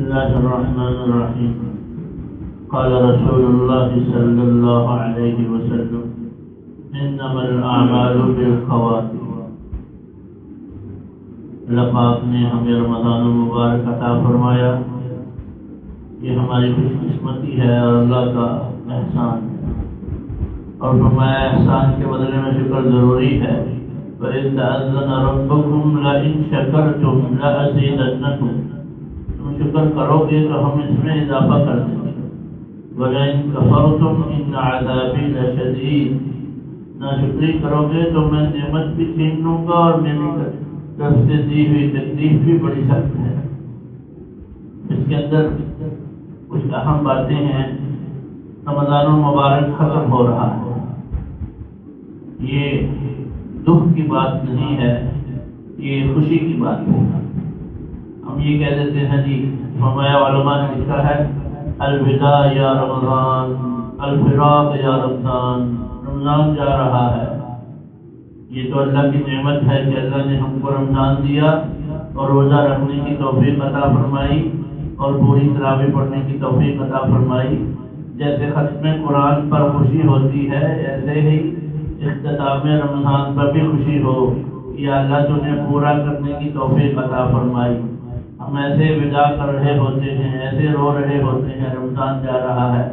الله الرحمن الرحيم. قال رسول الله صلى الله عليه وسلم: انما الاعمال بالخواتيم. اللہ پاک نے ہمیں رمضان المبارک عطا فرمایا، یہ ہماری خوش قسمتی ہے اور اللہ کا احسان ہے، اور فرمایا احسان کے بدلے میں شکر ضروری ہے۔ وَإِذْ تَأَذَّنَ رَبُّكُمْ لَئِن شَكَرْتُمْ لَأَزِيدَنَّكُمْ، تم شکر کرو گے تو ہم اس میں اضافہ کر دیں گے۔ وَلَئِن كَفَرْتُمْ إِنَّ عَذَابِي لَشَدِيدٌ، ناشکری کرو گے تو میں نعمت بھی چھین لوں گا اور میری طرف سے دی ہوئی تکلیف بھی بڑی سخت ہے۔ اس کے اندر کچھ اہم باتیں ہیں۔ رمضان المبارک ختم ہو رہا ہے، یہ دکھ کی بات نہیں ہے، یہ خوشی کی بات ہے۔ ہم یہ کہہ دیتے ہیں جی، فرمایا علماء نے لکھا ہے: الوداع یا رمضان، الفراق یا رمضان، رمضان جا رہا ہے۔ یہ تو اللہ کی نعمت ہے کہ اللہ نے ہم کو رمضان دیا اور روزہ رکھنے کی توفیق عطا فرمائی اور پوری تراویح پڑھنے کی توفیق عطا فرمائی۔ جیسے ختم قرآن پر خوشی ہوتی ہے، ایسے ہی اختتام رمضان پر بھی خوشی ہو، یا اللہ تو نے پورا کرنے کی توفیق عطا فرمائی۔ ہم ایسے وداع کر رہے ہوتے ہیں، ایسے رو رہے ہوتے ہیں، رمضان جا رہا ہے۔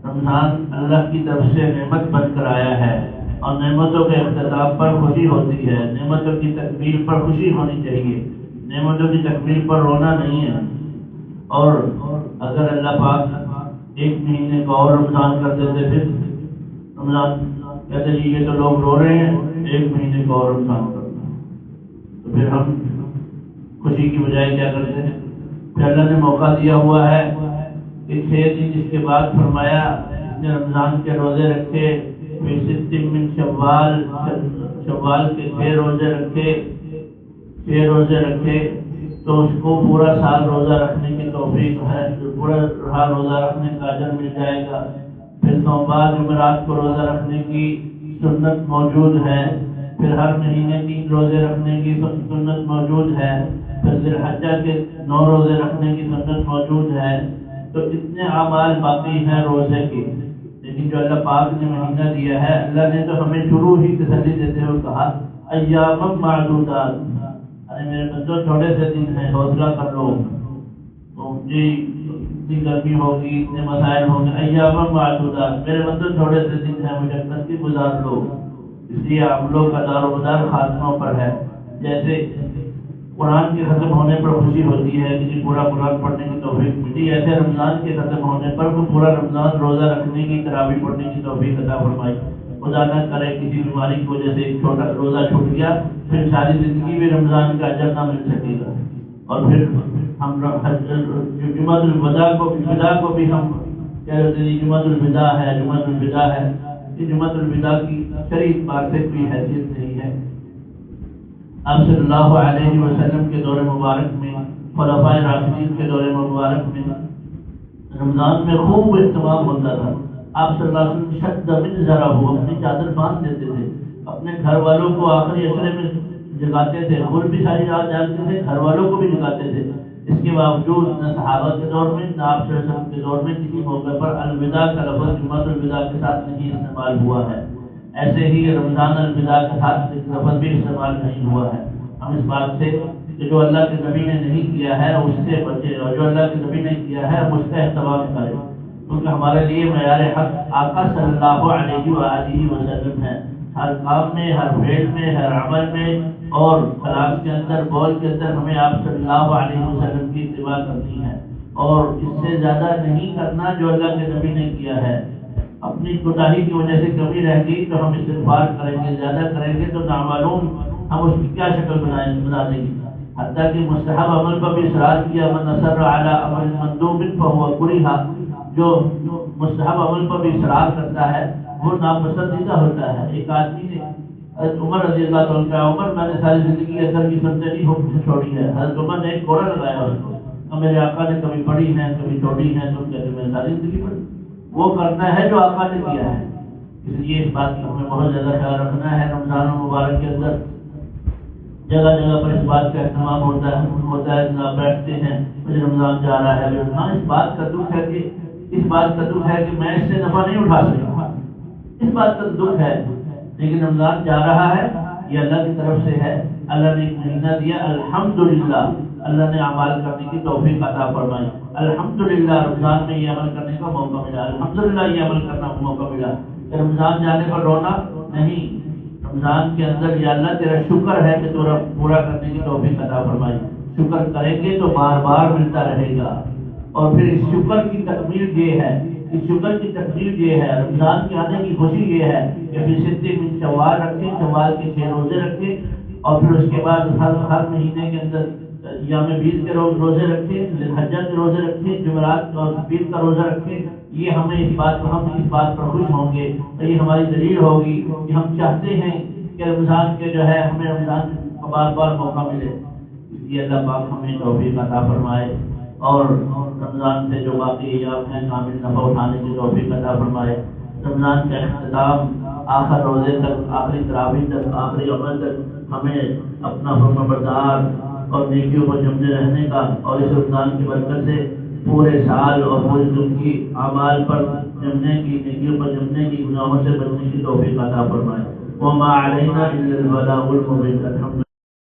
رمضان اللہ کی طرف سے نعمت بن کر آیا ہے، اور نعمتوں کے اختتام پر خوشی ہوتی ہے۔ نعمتوں کی تکمیل پر خوشی ہونی چاہیے، نعمتوں کی تکمیل پر رونا نہیں ہے۔ اور اگر اللہ پاک ایک مہینے کا اور رمضان کر دیتے، پھر رمضان کہتے جی یہ تو لوگ رو رہے ہیں، ایک مہینے کا اور رمضان کرنا، تو پھر ہم خوشی کی بجائے کیا کرتے ہیں؟ پھر اللہ نے موقع دیا ہوا ہے کہ 6 دن اس کے بعد فرمایا اس نے رمضان کے روزے رکھے، پھر 6 من شوال کے 6 روزے رکھے تو اس کو پورا سال روزہ رکھنے کی توفیق ہے، پورا روزہ رکھنے کا اجر مل جائے گا۔ پھر سوموار جمعرات کو روزہ رکھنے کی سنت موجود ہے، پھر ہر مہینے 3 روزے رکھنے کی سنت موجود ہے، پھر ذی الحجہ کے 9 روزے رکھنے کی سنت موجود ہے۔ تو اتنے اعمال باقی ہیں روزے کے، لیکن جو اللہ پاک نے مہینہ دیا ہے، اللہ نے تو ہمیں شروع ہی تسلی دیتے ہوئے کہا: ایام معدودات، ارے میرے بندو تھوڑے سے دن ہیں، حوصلہ کر لو۔ تو جی اتنی گرمی ہوگی، اتنے مسائل ہوں گے، ایام معدودات، میرے بندو تھوڑے سے دن ہیں، مشقت کی گزار لو۔ اس لیے عملوں کا دار و مدار خاتموں پر ہے۔ جیسے قرآن کے ختم ہونے پر خوشی ہوتی ہے کہ جی پورا قرآن پڑھنے کی توفیق ملی، ایسے رمضان کے ختم ہونے پر وہ پورا رمضان روزہ رکھنے کی، تراویح پڑھنے کی توفیق عطا فرمائی۔ خدا نہ کرے کسی بیماری کی وجہ سے ایک چھوٹا روزہ چھوٹ گیا، پھر ساری زندگی میں رمضان کا اجر نہ مل سکے گا۔ اور پھر ہم جمعۃ الوداع کو بھی ہم کہتے ہیں جمعۃ الوداع ہے، جمعۃ الوداع ہے۔ یہ جمعۃ الوداع کی شرعی اعتبار سے کوئی حیثیت نہیں ہے۔ آپ صلی اللہ علیہ وسلم کے دور مبارک میں، خلفائے راشدین کے دور مبارک میں رمضان میں خوب اہتمام ہوتا تھا۔ آپ صلی اللہ علیہ وسلم شد من ذرا اپنی چادر باندھ دیتے تھے، اپنے گھر والوں کو آخری عشرے میں جگاتے تھے، خود بھی ساری رات جاگتے تھے، گھر والوں کو بھی جگاتے تھے۔ اس کے باوجود نہ صحابہ کے دور میں نہ آپ صلی اللہ علیہ وسلم کے دور میں کسی موقع پر الوداع کا لفظ جمعۃ الوداع کے ساتھ نہیں استعمال ہوا ہے۔ ایسے ہی رمضان الوداع کے ساتھ لفظ بھی استعمال نہیں ہوا ہے۔ ہم اس بات سے کہ جو اللہ کے نبی نے نہیں کیا ہے اس سے بچے، اور جو اللہ کے نبی نے کیا ہے اس کا اہتمام کریں، کیونکہ ہمارے لیے معیار حق آقا صلی اللہ علیہ وآلہ وسلم ہے۔ ہر کام میں، ہر فعل میں، ہر عمل میں اور کلام کے اندر، قول کے اندر ہمیں آپ صلی اللہ علیہ وسلم کی اتباع کرنی ہے، اور اس سے زیادہ نہیں کرنا جو اللہ کے نبی نے کیا ہے۔ اپنی کوتاہی کی وجہ سے کمی رہ گئی تو ہم استغفار کریں گے، زیادہ کریں گے تو نامعلوم ہم اس کی کیا شکل بنا دیں گے۔ حتیٰ کہ مستحب عمل پر بھی اصرار کیا: من اصر علی عمل مندوب فہو کرہ، جو مستحب عمل پر بھی اصرار کرتا ہے وہ ناپسندیدہ ہوتا ہے۔ ایک آدمی نے حضرت عمر رضی اللہ تعالیٰ عنہ، عمر میں نے ساری زندگی اثر کی سنتیں نہیں چھوڑی ہے، حضرت عمر نے ایک کوڑا لگایا اس کو، اور میرے آقا نے کبھی پڑھی ہے کبھی چھوڑی ہے، تم کہتے میں نے ساری زندگی پڑھی۔ وہ کرنا ہے جو آقا نے کیا ہے۔ اس لیے اس بات کا ہمیں بہت زیادہ خیال رکھنا ہے۔ رمضان المبارک کے اندر جگہ جگہ پر اس بات کا اہتمام ہوتا ہے، جناب بیٹھتے ہیں مجھے رمضان جا رہا ہے۔ ہاں، اس بات کا دکھ ہے کہ میں اس سے نفع نہیں اٹھا سکتا، اس بات کا دکھ ہے، لیکن رمضان جا رہا ہے، یہ اللہ کی طرف سے ہے، اللہ نے ایک مہینہ دیا، الحمدللہ اللہ نے اعمال کرنے کی توفیق عطا فرمائی، الحمدللہ رمضان میں یہ عمل کرنے کا موقع ملا، الحمدللہ یہ عمل کرنا کا موقع ملا۔ رمضان جانے پر رونا نہیں، رمضان کے اندر یا اللہ تیرا شکر ہے کہ تو پورا کرنے کی توفیق عطا فرمائی، شکر کریں گے تو بار بار ملتا رہے گا۔ اور پھر اس شکر کی تکمیل یہ ہے، اس شکر کی تکمیل یہ ہے، رمضان کے آنے کی خوشی یہ ہے کہ پھر ستے من شوال رکھیں، شوال کے 6 روزے رکھیں، اور پھر اس کے بعد ہر مہینے کے اندر یوم بیس کے روزے رکھیں، ذوالحجہ کے روزے رکھیں، جمعرات اور بیس کا روزہ رکھیں۔ یہ ہم اس بات پر خوش ہوں گے، اور یہ ہماری دلیل ہوگی کہ ہم چاہتے ہیں کہ رمضان کے جو ہے ہمیں رمضان کا بار بار موقع ملے۔ اس لیے اللہ پاک ہمیں توفیق عطا فرمائے، اور رمضان سے جو باقی ایام ہیں کامل نفع اٹھانے کی توفیق عطا فرمائے۔ رمضان کا اختتام آخر روزے تک، آخری تراویح تک، آخری عمل تک ہمیں اپنا فرما بردار اور نیکیوں پر جمنے رہنے کا، اور اس رمضان کی برکت سے پورے سال اور پورے دن کی اعمال پر جمنے کی، نیکیوں پر جمنے کی، گناہوں سے بچنے کی توفیق عطا فرمائے۔ وما علینا الا البلاغ المبین۔